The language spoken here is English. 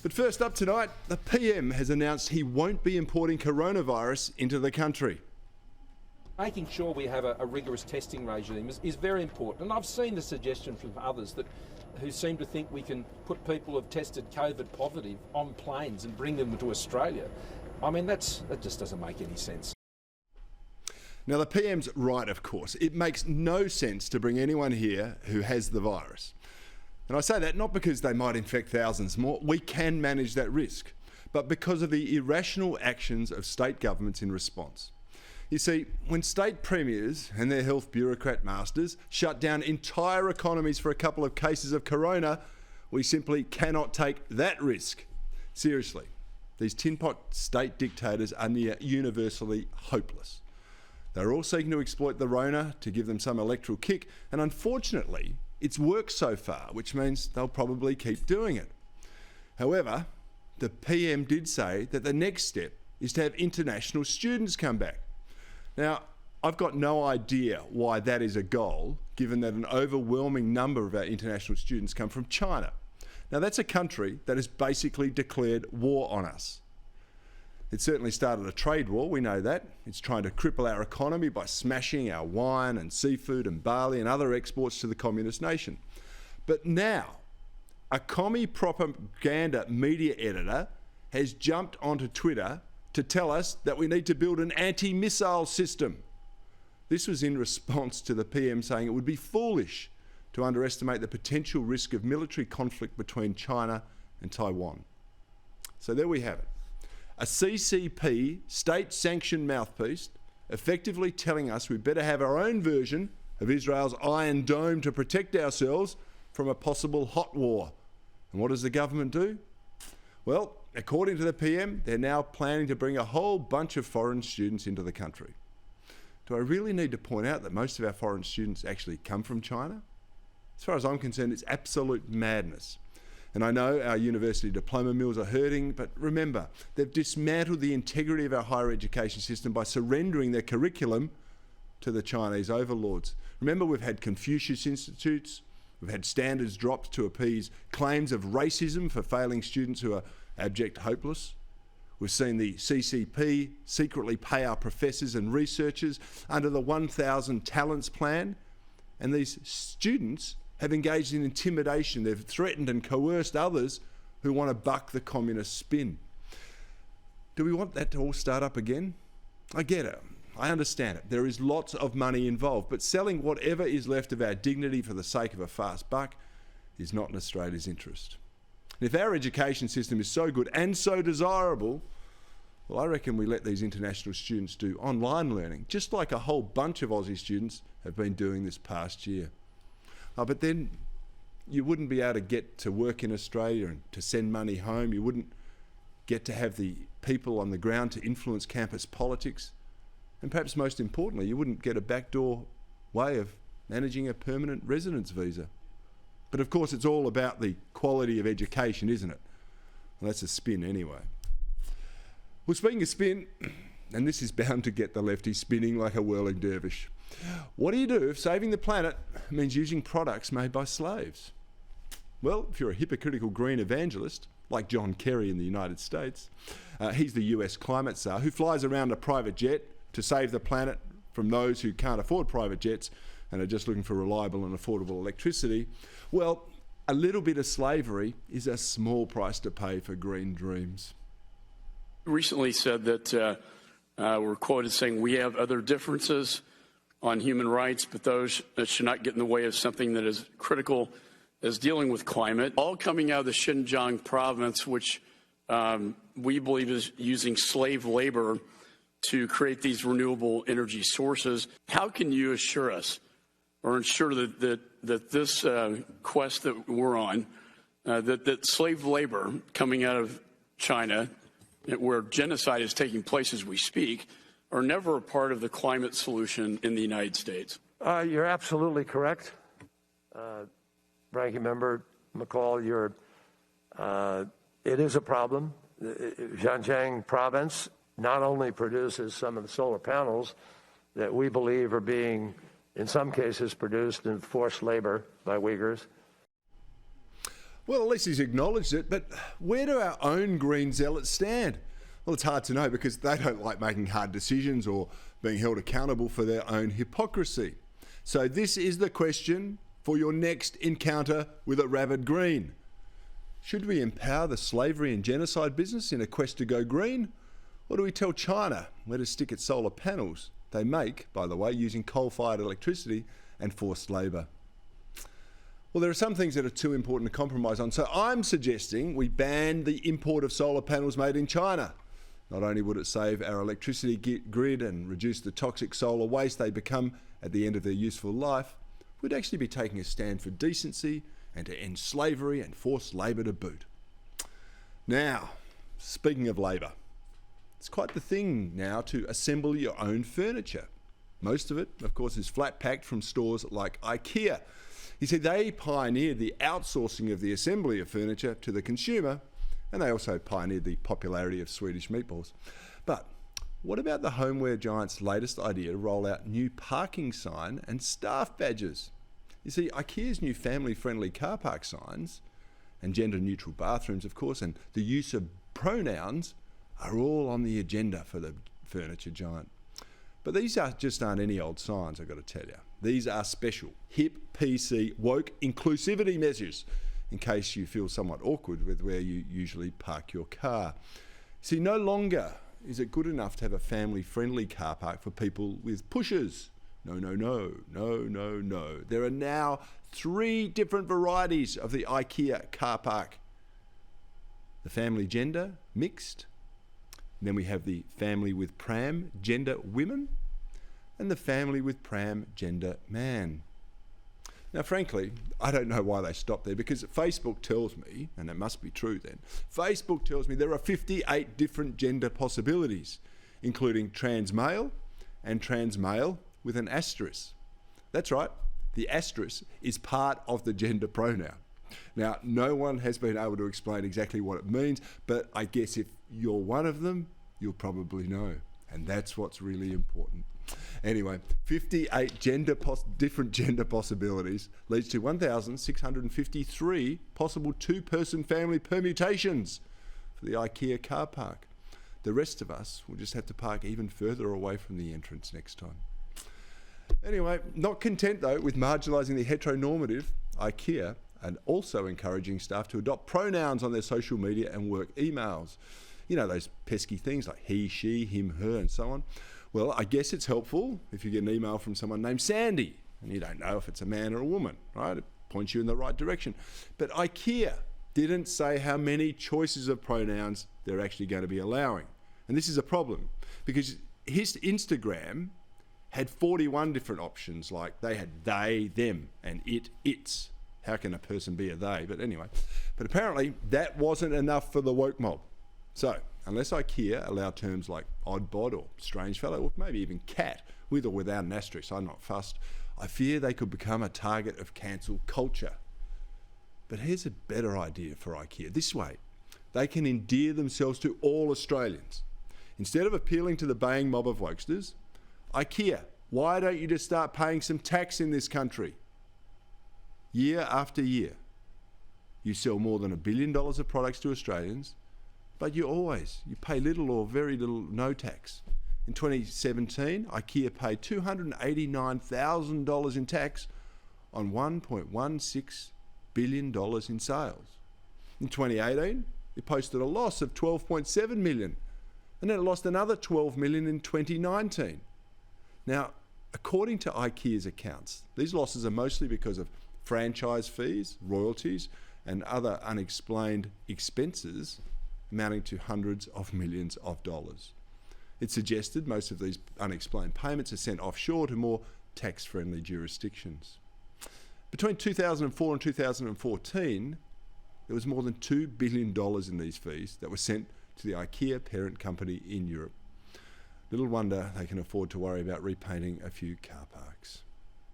But first up tonight, the PM has announced he won't be importing coronavirus into the country. Making sure we have a rigorous testing regime is very important. And I've seen the suggestion from others who seem to think we can put people who've tested COVID positive on planes and bring them to Australia. I mean, that just doesn't make any sense. Now, the PM's right, of course. It makes no sense to bring anyone here who has the virus. And I say that not because they might infect thousands more. We can manage that risk, but because of the irrational actions of state governments in response. You see, when state premiers and their health bureaucrat masters shut down entire economies for a couple of cases of corona, we simply cannot take that risk. Seriously, these tin-pot state dictators are near universally hopeless. They're all seeking to exploit the Rona to give them some electoral kick, and unfortunately, it's worked so far, which means they'll probably keep doing it. However, the PM did say that the next step is to have international students come back. Now, I've got no idea why that is a goal, given that an overwhelming number of our international students come from China. Now, that's a country that has basically declared war on us. It certainly started a trade war, we know that. It's trying to cripple our economy by smashing our wine and seafood and barley and other exports to the communist nation. But now, a commie propaganda media editor has jumped onto Twitter to tell us that we need to build an anti-missile system. This was in response to the PM saying it would be foolish to underestimate the potential risk of military conflict between China and Taiwan. So there we have it. A CCP, state-sanctioned mouthpiece, effectively telling us we better have our own version of Israel's Iron Dome to protect ourselves from a possible hot war. And what does the government do? Well, according to the PM, they're now planning to bring a whole bunch of foreign students into the country. Do I really need to point out that most of our foreign students actually come from China? As far as I'm concerned, it's absolute madness. And I know our university diploma mills are hurting, but remember, they've dismantled the integrity of our higher education system by surrendering their curriculum to the Chinese overlords. Remember, we've had Confucius Institutes, we've had standards dropped to appease claims of racism for failing students who are abject hopeless. We've seen the CCP secretly pay our professors and researchers under the 1,000 Talents Plan, and these students have engaged in intimidation. They've threatened and coerced others who want to buck the communist spin. Do we want that to all start up again? I get it. I understand it. There is lots of money involved, but selling whatever is left of our dignity for the sake of a fast buck is not in Australia's interest. And if our education system is so good and so desirable, well, I reckon we let these international students do online learning, just like a whole bunch of Aussie students have been doing this past year. But then you wouldn't be able to get to work in Australia and to send money home. You wouldn't get to have the people on the ground to influence campus politics. And perhaps most importantly, you wouldn't get a backdoor way of managing a permanent residence visa. But of course, it's all about the quality of education, isn't it? Well, that's a spin anyway. Well, speaking of spin, and this is bound to get the lefties spinning like a whirling dervish. What do you do if saving the planet means using products made by slaves? Well, if you're a hypocritical green evangelist, like John Kerry in the United States, he's the US climate czar who flies around a private jet to save the planet from those who can't afford private jets and are just looking for reliable and affordable electricity. Well, a little bit of slavery is a small price to pay for green dreams. Recently said that we're quoted saying we have other differences on human rights, but those that should not get in the way of something that is critical as dealing with climate. All coming out of the Xinjiang province, which we believe is using slave labor to create these renewable energy sources. How can you assure us or ensure that this quest that we're on, that slave labor coming out of China, where genocide is taking place as we speak, are never a part of the climate solution in the United States? You're absolutely correct. Ranking Member McCall, it is a problem. The Xinjiang province not only produces some of the solar panels that we believe are being, in some cases, produced in forced labor by Uyghurs. Well, at least he's acknowledged it, but where do our own green zealots stand? Well, it's hard to know because they don't like making hard decisions or being held accountable for their own hypocrisy. So this is the question for your next encounter with a rabid green. Should we empower the slavery and genocide business in a quest to go green? Or do we tell China where to stick its solar panels they make, by the way, using coal-fired electricity and forced labour? Well, there are some things that are too important to compromise on, so I'm suggesting we ban the import of solar panels made in China. Not only would it save our electricity grid and reduce the toxic solar waste they become at the end of their useful life, we'd actually be taking a stand for decency and to end slavery and forced labour to boot. Now, speaking of labour, it's quite the thing now to assemble your own furniture. Most of it, of course, is flat packed from stores like IKEA. You see, they pioneered the outsourcing of the assembly of furniture to the consumer, and they also pioneered the popularity of Swedish meatballs. But what about the homeware giant's latest idea to roll out new parking sign and staff badges? You see, IKEA's new family-friendly car park signs and gender-neutral bathrooms, of course, and the use of pronouns are all on the agenda for the furniture giant. But these aren't any old signs, I've got to tell you. These are special, hip, PC, woke inclusivity measures, in case you feel somewhat awkward with where you usually park your car. See, no longer is it good enough to have a family-friendly car park for people with pushers. No. There are now 3 different varieties of the IKEA car park. The family gender, mixed. And then we have the family with pram, gender women, and the family with pram, gender man. Now, frankly, I don't know why they stopped there, because Facebook tells me, and it must be true then, Facebook tells me there are 58 different gender possibilities, including trans male and trans male with an asterisk. That's right, the asterisk is part of the gender pronoun. Now, no one has been able to explain exactly what it means, but I guess if you're one of them, you'll probably know. And that's what's really important. Anyway, 58 different gender possibilities leads to 1,653 possible 2-person family permutations for the IKEA car park. The rest of us will just have to park even further away from the entrance next time. Anyway, not content though with marginalising the heteronormative, IKEA and also encouraging staff to adopt pronouns on their social media and work emails. You know, those pesky things like he, she, him, her, and so on. Well, I guess it's helpful if you get an email from someone named Sandy and you don't know if it's a man or a woman, right? It points you in the right direction. But IKEA didn't say how many choices of pronouns they're actually going to be allowing. And this is a problem because his Instagram had 41 different options, like they had they, them, and it, its. How can a person be a they? But anyway, but apparently that wasn't enough for the woke mob. So, unless IKEA allow terms like odd bod or strange fellow, or maybe even cat, with or without an asterisk, I'm not fussed, I fear they could become a target of cancel culture. But here's a better idea for IKEA. This way, they can endear themselves to all Australians. Instead of appealing to the baying mob of wokesters, IKEA, why don't you just start paying some tax in this country? Year after year, you sell more than $1 billion of products to Australians, but you pay little or very little, no tax. In 2017, IKEA paid $289,000 in tax on $1.16 billion in sales. In 2018, it posted a loss of $12.7 million, and then it lost another $12 million in 2019. Now, according to IKEA's accounts, these losses are mostly because of franchise fees, royalties, and other unexplained expenses amounting to hundreds of millions of dollars. It suggested most of these unexplained payments are sent offshore to more tax-friendly jurisdictions. Between 2004 and 2014, there was more than $2 billion in these fees that were sent to the IKEA parent company in Europe. Little wonder they can afford to worry about repainting a few car parks.